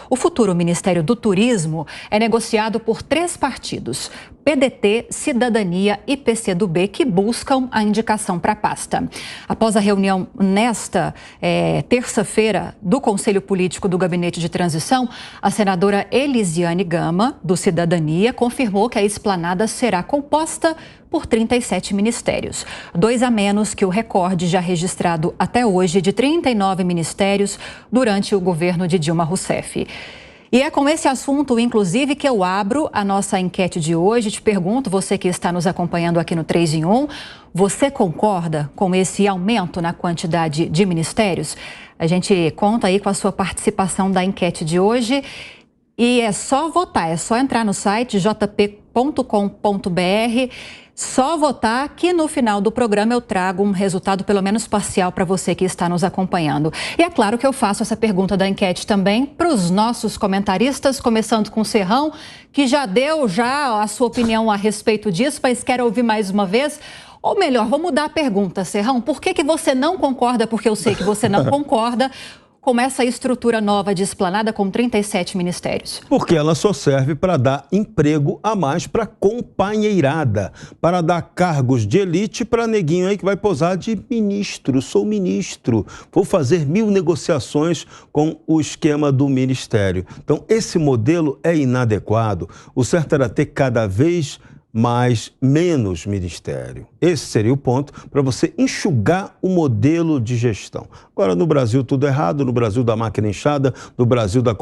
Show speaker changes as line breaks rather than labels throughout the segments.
O futuro Ministério do Turismo é negociado por 3 partidos, PDT, Cidadania e PCdoB, que buscam a indicação para a pasta. Após a reunião nesta terça-feira do Conselho Político do Gabinete de Transição, a senadora Elisiane Gama, do Cidadania, confirmou que a esplanada será composta por 37 ministérios, 2 a menos que o recorde já registrado até hoje de 39 ministérios durante o governo de Dilma Rousseff. E é com esse assunto, inclusive, que eu abro a nossa enquete de hoje. Te pergunto, você que está nos acompanhando aqui no 3 em 1, você concorda com esse aumento na quantidade de ministérios? A gente conta aí com a sua participação da enquete de hoje. E é só votar, é só entrar no site jp.com.br, só votar que no final do programa eu trago um resultado pelo menos parcial para você que está nos acompanhando. E é claro que eu faço essa pergunta da enquete também para os nossos comentaristas, começando com o Serrão, que já deu a sua opinião a respeito disso, mas quero ouvir mais uma vez. Ou melhor, vou mudar a pergunta, Serrão. Por que você não concorda, porque eu sei que você não concorda, com essa estrutura nova de esplanada com 37 ministérios?
Porque ela só serve para dar emprego a mais para companheirada, para dar cargos de elite para neguinho aí que vai posar de ministro. Sou ministro, vou fazer 1000 negociações com o esquema do ministério. Então, esse modelo é inadequado. O certo era ter cada vez menos ministério. Esse seria o ponto para você enxugar o modelo de gestão. Agora, no Brasil, tudo errado, no Brasil da máquina inchada, no Brasil da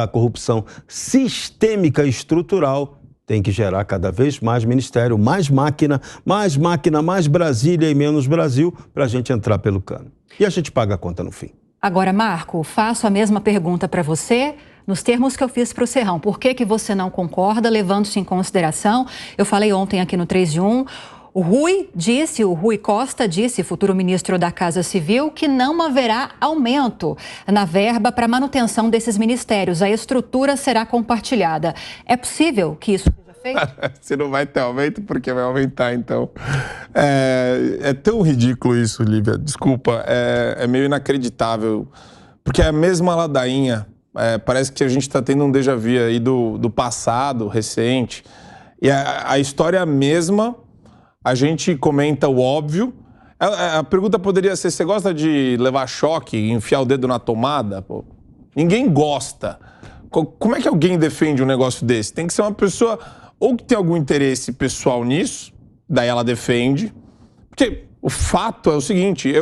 corrupção sistêmica e estrutural, tem que gerar cada vez mais ministério, mais máquina, mais Brasília e menos Brasil, para a gente entrar pelo cano. E a gente paga a conta no fim. Agora,
Marco, faço a mesma pergunta para você, nos termos que eu fiz para o Serrão. Por que você não concorda, levando-se em consideração? Eu falei ontem aqui no 3 em 1, o Rui Costa disse, futuro ministro da Casa Civil, que não haverá aumento na verba para manutenção desses ministérios. A estrutura será compartilhada. É possível que isso seja feito?
Se não vai ter aumento, porque vai aumentar, então. É tão ridículo isso, Lívia. Desculpa, é meio inacreditável. Porque é a mesma ladainha. Parece que a gente está tendo um déjà vu aí do passado, recente. E a história é a mesma, a gente comenta o óbvio. A pergunta poderia ser, você gosta de levar choque, enfiar o dedo na tomada? Pô, ninguém gosta. Como é que alguém defende um negócio desse? Tem que ser uma pessoa ou que tem algum interesse pessoal nisso, daí ela defende. Porque o fato é o seguinte,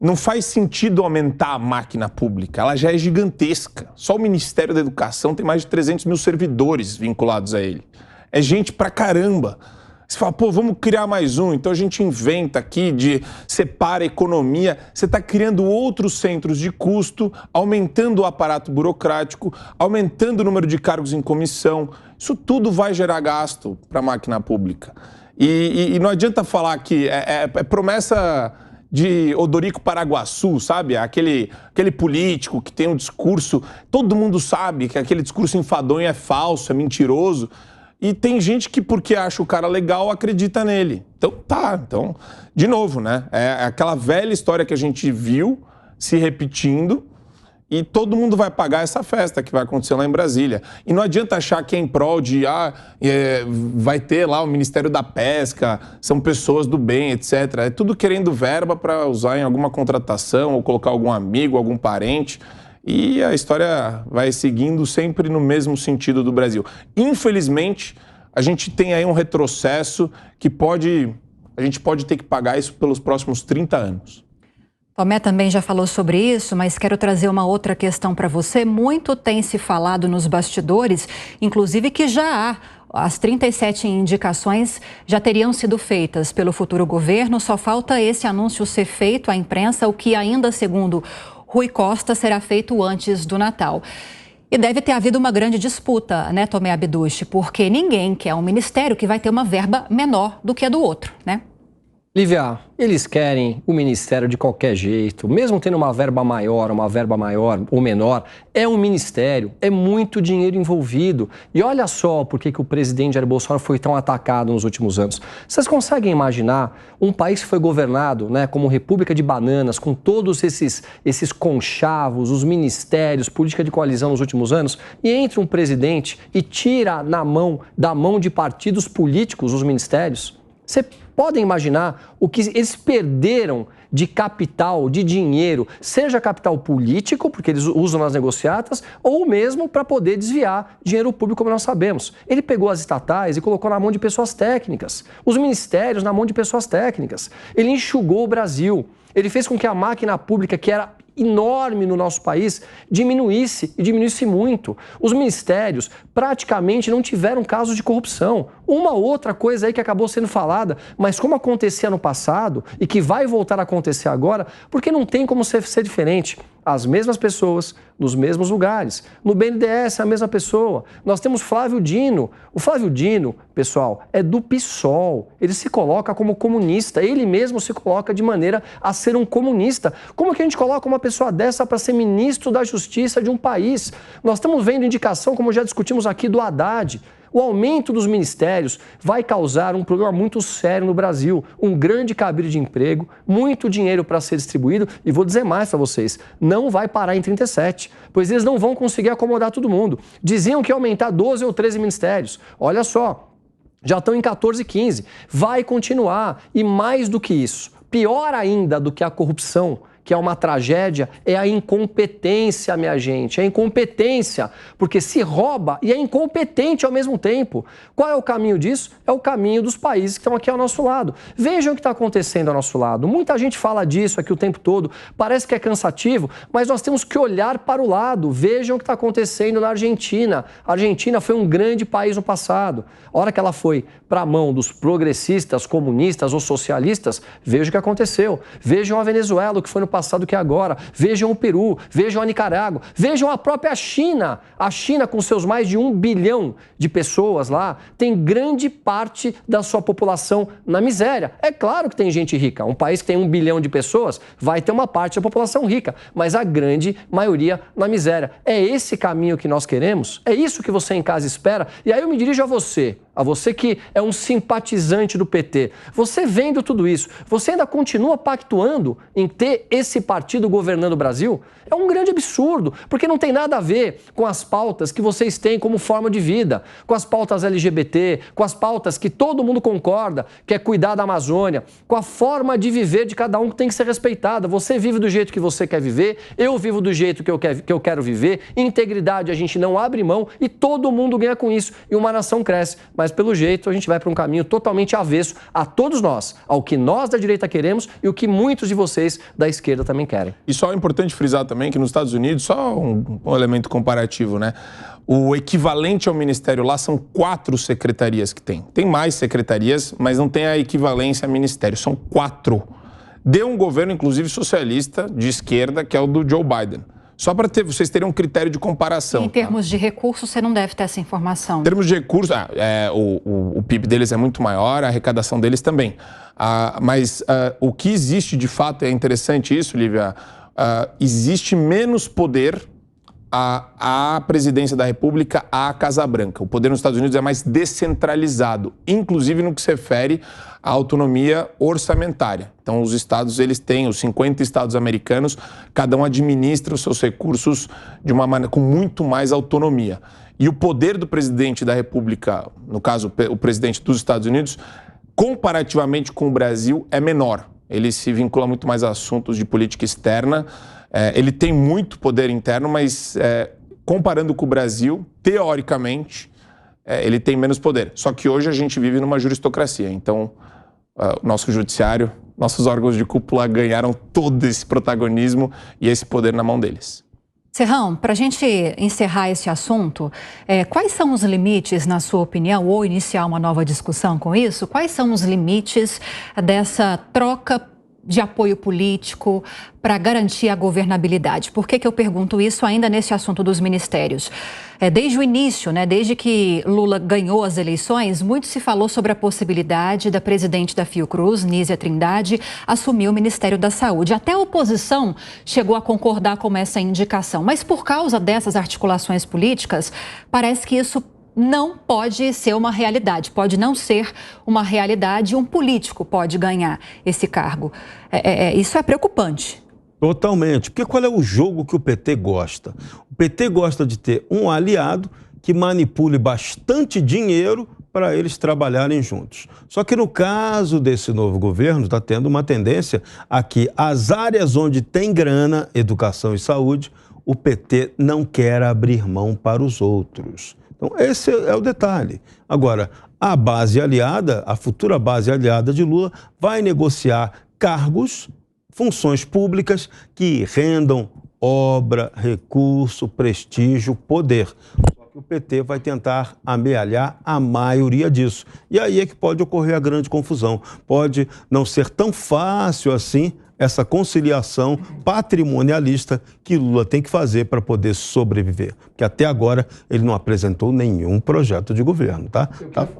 não faz sentido aumentar a máquina pública, ela já é gigantesca. Só o Ministério da Educação tem mais de 300 mil servidores vinculados a ele. É gente pra caramba. Você fala, pô, vamos criar mais um. Então a gente inventa aqui, separa a economia. Você está criando outros centros de custo, aumentando o aparato burocrático, aumentando o número de cargos em comissão. Isso tudo vai gerar gasto para a máquina pública. E não adianta falar que é promessa de Odorico Paraguaçu, sabe? Aquele político que tem um discurso, todo mundo sabe que aquele discurso enfadonho é falso, é mentiroso, e tem gente que, porque acha o cara legal, acredita nele. Então, de novo, né? É aquela velha história que a gente viu se repetindo, e todo mundo vai pagar essa festa que vai acontecer lá em Brasília. E não adianta achar que é em prol de, vai ter lá o Ministério da Pesca, são pessoas do bem, etc. É tudo querendo verba para usar em alguma contratação ou colocar algum amigo, algum parente. E a história vai seguindo sempre no mesmo sentido do Brasil. Infelizmente, a gente tem aí um retrocesso que a gente pode ter que pagar isso pelos próximos 30 anos.
Tomé também já falou sobre isso, mas quero trazer uma outra questão para você. Muito tem se falado nos bastidores, inclusive que já as 37 indicações já teriam sido feitas pelo futuro governo, só falta esse anúncio ser feito à imprensa, o que ainda, segundo Rui Costa, será feito antes do Natal. E deve ter havido uma grande disputa, né, Tomé Abduche, porque ninguém quer um ministério que vai ter uma verba menor do que a do outro, né?
Lívia, eles querem o ministério de qualquer jeito, mesmo tendo uma verba maior ou menor, é um ministério, é muito dinheiro envolvido. E olha só por que o presidente Jair Bolsonaro foi tão atacado nos últimos anos. Vocês conseguem imaginar um país que foi governado, né, como República de Bananas, com todos esses conchavos, os ministérios, política de coalizão nos últimos anos, e entra um presidente e tira da mão de partidos políticos os ministérios? Você podem imaginar o que eles perderam de capital, de dinheiro, seja capital político, porque eles usam nas negociatas, ou mesmo para poder desviar dinheiro público, como nós sabemos. Ele pegou as estatais e colocou na mão de pessoas técnicas, os ministérios na mão de pessoas técnicas. Ele enxugou o Brasil. Ele fez com que a máquina pública, que era enorme no nosso país, diminuísse muito. Os ministérios praticamente não tiveram casos de corrupção. Uma outra coisa aí que acabou sendo falada, mas como acontecia no passado e que vai voltar a acontecer agora, porque não tem como ser diferente. As mesmas pessoas, nos mesmos lugares. No BNDES, a mesma pessoa. Nós temos Flávio Dino. O Flávio Dino, pessoal, é do PSOL. Ele se coloca como comunista. Ele mesmo se coloca de maneira a ser um comunista. Como que a gente coloca uma pessoa dessa para ser ministro da Justiça de um país? Nós estamos vendo indicação, como já discutimos aqui, do Haddad. O aumento dos ministérios vai causar um problema muito sério no Brasil, um grande cabide de emprego, muito dinheiro para ser distribuído e vou dizer mais para vocês, não vai parar em 37, pois eles não vão conseguir acomodar todo mundo. Diziam que ia aumentar 12 ou 13 ministérios, olha só, já estão em 14, 15, vai continuar e mais do que isso, pior ainda do que a corrupção, que é uma tragédia, é a incompetência, minha gente. É a incompetência, porque se rouba e é incompetente ao mesmo tempo. Qual é o caminho disso? É o caminho dos países que estão aqui ao nosso lado. Vejam o que está acontecendo ao nosso lado. Muita gente fala disso aqui o tempo todo, parece que é cansativo, mas nós temos que olhar para o lado. Vejam o que está acontecendo na Argentina. A Argentina foi um grande país no passado. A hora que ela foi para a mão dos progressistas, comunistas ou socialistas, vejam o que aconteceu. Vejam a Venezuela, o que foi no passado que é agora. Vejam o Peru, vejam a Nicarágua, vejam a própria China. A China, com seus mais de 1 bilhão de pessoas lá, tem grande parte da sua população na miséria. É claro que tem gente rica. Um país que tem 1 bilhão de pessoas vai ter uma parte da população rica, mas a grande maioria na miséria. É esse caminho que nós queremos? É isso que você em casa espera? E aí eu me dirijo a você que é um simpatizante do PT. Você vendo tudo isso, você ainda continua pactuando em ter esse partido governando o Brasil? É um grande absurdo, porque não tem nada a ver com as pautas que vocês têm como forma de vida, com as pautas LGBT, com as pautas que todo mundo concorda, que é cuidar da Amazônia, com a forma de viver de cada um que tem que ser respeitada. Você vive do jeito que você quer viver, eu vivo do jeito que eu quero viver, integridade a gente não abre mão e todo mundo ganha com isso e uma nação cresce. Mas pelo jeito a gente vai para um caminho totalmente avesso a todos nós, ao que nós da direita queremos e o que muitos de vocês da esquerda também querem.
E só é importante frisar também que nos Estados Unidos, só um elemento comparativo, né? O equivalente ao ministério lá são 4 secretarias que tem. Tem mais secretarias, mas não tem a equivalência a ministério, são 4. De um governo, inclusive, socialista, de esquerda, que é o do Joe Biden. Só para vocês terem um critério de comparação.
Em termos de recursos, você não deve ter essa informação.
Em termos de recursos, o PIB deles é muito maior, a arrecadação deles também. Mas o que existe de fato, é interessante isso, Lívia, existe menos poder à presidência da República, à Casa Branca. O poder nos Estados Unidos é mais descentralizado, inclusive no que se refere à autonomia orçamentária. Então, os estados, eles têm, os 50 estados americanos, cada um administra os seus recursos de uma maneira com muito mais autonomia. E o poder do presidente da República, no caso, o presidente dos Estados Unidos, comparativamente com o Brasil, é menor. Ele se vincula muito mais a assuntos de política externa. Ele tem muito poder interno, mas comparando com o Brasil, teoricamente, ele tem menos poder. Só que hoje a gente vive numa juristocracia. Então, nosso judiciário, nossos órgãos de cúpula ganharam todo esse protagonismo e esse poder na mão deles.
Serrão, para a gente encerrar esse assunto, quais são os limites, na sua opinião, ou iniciar uma nova discussão com isso? Quais são os limites dessa troca de apoio político para garantir a governabilidade. Por que eu pergunto isso ainda nesse assunto dos ministérios? Desde o início, desde que Lula ganhou as eleições, muito se falou sobre a possibilidade da presidente da Fiocruz, Nízia Trindade, assumir o Ministério da Saúde. Até a oposição chegou a concordar com essa indicação. Mas por causa dessas articulações políticas, parece que isso não pode ser uma realidade, pode não ser uma realidade, um político pode ganhar esse cargo. Isso é preocupante.
Totalmente, porque qual é o jogo que o PT gosta? O PT gosta de ter um aliado que manipule bastante dinheiro para eles trabalharem juntos. Só que no caso desse novo governo, está tendo uma tendência a que as áreas onde tem grana, educação e saúde, o PT não quer abrir mão para os outros. Então, esse é o detalhe. Agora, a base aliada, a futura base aliada de Lula, vai negociar cargos, funções públicas que rendam obra, recurso, prestígio, poder. Só que o PT vai tentar amealhar a maioria disso. E aí é que pode ocorrer a grande confusão. Pode não ser tão fácil assim essa conciliação patrimonialista que Lula tem que fazer para poder sobreviver. Porque até agora ele não apresentou nenhum projeto de governo, tá?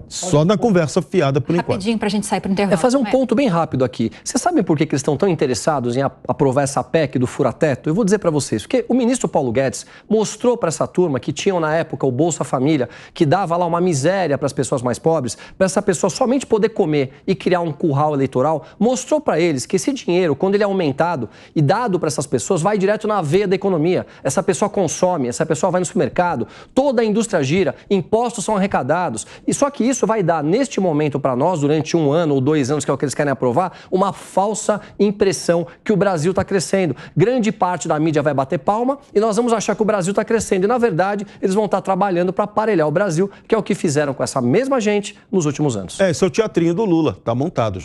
Só na conversa fiada por enquanto.
Rapidinho para a gente sair para o intervalo.
Fazer um ponto bem rápido aqui. Vocês sabem por que eles estão tão interessados em aprovar essa PEC do fura-teto? Eu vou dizer para vocês. Porque o ministro Paulo Guedes mostrou para essa turma que tinham na época o Bolsa Família, que dava lá uma miséria para as pessoas mais pobres, para essa pessoa somente poder comer e criar um curral eleitoral, mostrou para eles que esse dinheiro, quando ele é aumentado e dado para essas pessoas, vai direto na veia da economia. Essa pessoa consome, essa pessoa vai no supermercado, toda a indústria gira, impostos são arrecadados. E só que isso vai dar, neste momento, para nós, durante 1 ano ou 2 anos, que é o que eles querem aprovar, uma falsa impressão que o Brasil está crescendo. Grande parte da mídia vai bater palma e nós vamos achar que o Brasil está crescendo. E, na verdade, eles vão estar trabalhando para aparelhar o Brasil, que é o que fizeram com essa mesma gente nos últimos anos.
Esse é o teatrinho do Lula, está montado já.